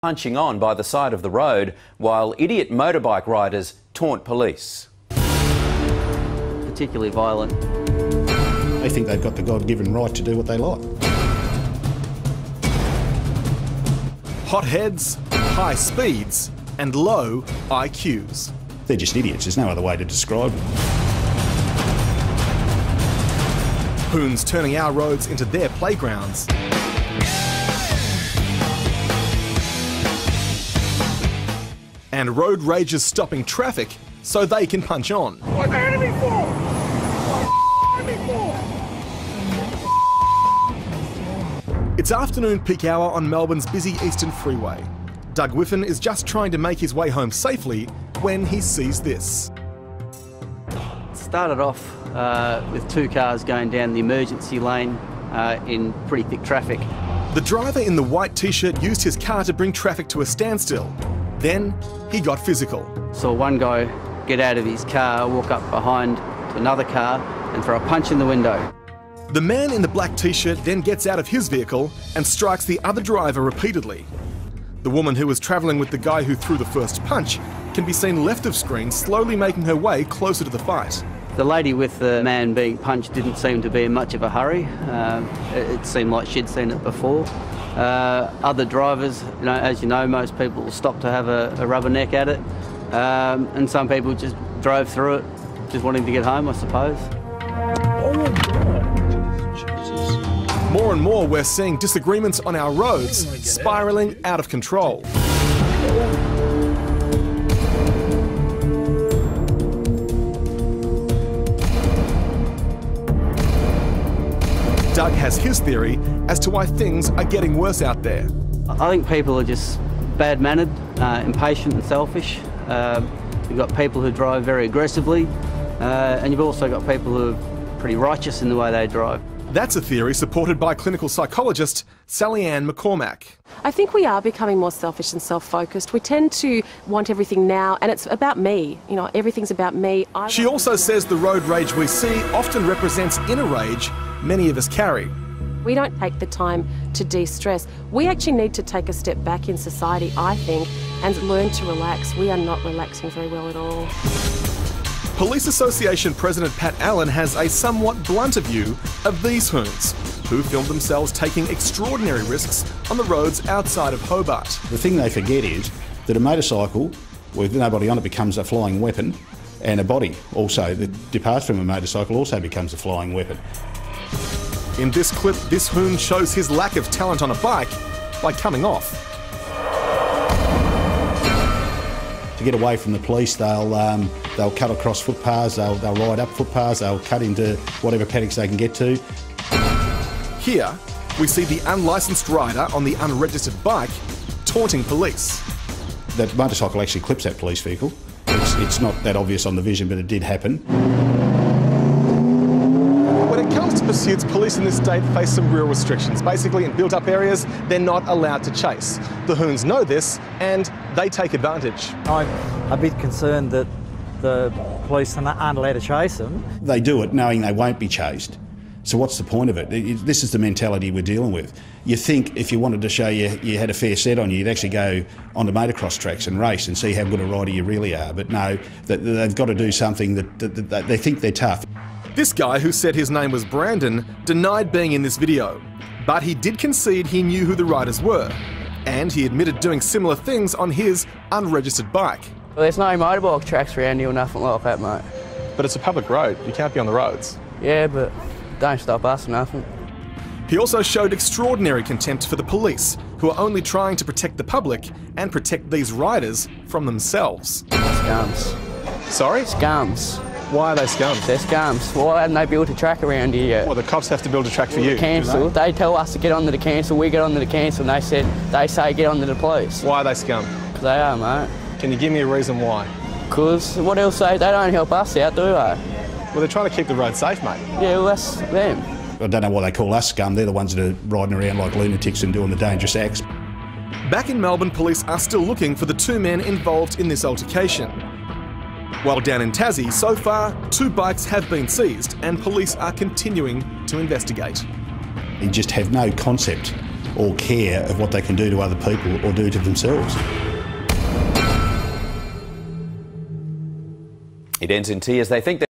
punching on by the side of the road while idiot motorbike riders taunt police. Particularly violent. They think they've got the God-given right to do what they like. Hot heads, high speeds and low IQs. They're just idiots, there's no other way to describe them. Hoons turning our roads into their playgrounds. And road ragers stopping traffic so they can punch on. What the enemy for? What the enemy for? It's afternoon peak hour on Melbourne's busy Eastern Freeway. Doug Whiffen is just trying to make his way home safely when he sees this. Started off with two cars going down the emergency lane in pretty thick traffic. The driver in the white t-shirt used his car to bring traffic to a standstill. Then he got physical. Saw one guy get out of his car, walk up behind to another car and throw a punch in the window. The man in the black t-shirt then gets out of his vehicle and strikes the other driver repeatedly. The woman who was travelling with the guy who threw the first punch can be seen left of screen slowly making her way closer to the fight. The lady with the man being punched didn't seem to be in much of a hurry. It seemed like she'd seen it before. Other drivers, as you know, most people will stop to have a rubberneck at it. And some people just drove through it, just wanting to get home, I suppose. More and more we're seeing disagreements on our roads spiralling out of control. Doug has his theory as to why things are getting worse out there. I think people are just bad-mannered, impatient and selfish. You've got people who drive very aggressively, and you've also got people who are pretty righteous in the way they drive. That's a theory supported by clinical psychologist Sally Ann McCormack. I think we are becoming more selfish and self-focused. We tend to want everything now, and it's about me. Everything's about me. She also says the road rage we see often represents inner rage many of us carry. We don't take the time to de-stress. We actually need to take a step back in society, I think, and learn to relax. We are not relaxing very well at all. Police Association President Pat Allen has a somewhat blunter view of these hoons, who filmed themselves taking extraordinary risks on the roads outside of Hobart. The thing they forget is that a motorcycle with nobody on it becomes a flying weapon, and a body also that departs from a motorcycle also becomes a flying weapon. In this clip, this hoon shows his lack of talent on a bike by coming off. To get away from the police, they'll cut across footpaths, they'll ride up footpaths, they'll cut into whatever paddocks they can get to. Here, we see the unlicensed rider on the unregistered bike taunting police. That motorcycle actually clips that police vehicle. It's not that obvious on the vision, but it did happen. When it comes to pursuits, police in this state face some real restrictions. Basically, in built-up areas, they're not allowed to chase. The hoons know this, and they take advantage. I'm a bit concerned that the police aren't allowed to chase them. They do it knowing they won't be chased. So what's the point of it? This is the mentality we're dealing with. You think if you wanted to show you had a fair set on you, you'd actually go onto motocross tracks and race and see how good a rider you really are. But no, they've got to do something that they think they're tough. This guy, who said his name was Brandon, denied being in this video. But he did concede he knew who the riders were. And he admitted doing similar things on his unregistered bike. Well, there's no motorbike tracks around here or nothing like that, mate. But it's a public road. You can't be on the roads. Yeah, but don't stop us or nothing. He also showed extraordinary contempt for the police, who are only trying to protect the public and protect these riders from themselves. Scums. Sorry? Scums. Why are they scums? They're scums. Why haven't they built a track around here yet? Well, the cops have to build a track for you. The council. They tell us to get onto the council, we get onto the council, and they say get onto the police. Why are they scum? Because they are, mate. Can you give me a reason why? Because what else they don't help us out, do they? Well, they're trying to keep the road safe, mate. Yeah, well, that's them. I don't know why they call us scum. They're the ones that are riding around like lunatics and doing the dangerous acts. Back in Melbourne, police are still looking for the two men involved in this altercation. While down in Tassie, so far, 2 bikes have been seized and police are continuing to investigate. You just have no concept or care of what they can do to other people or do to themselves. It ends in tears. They think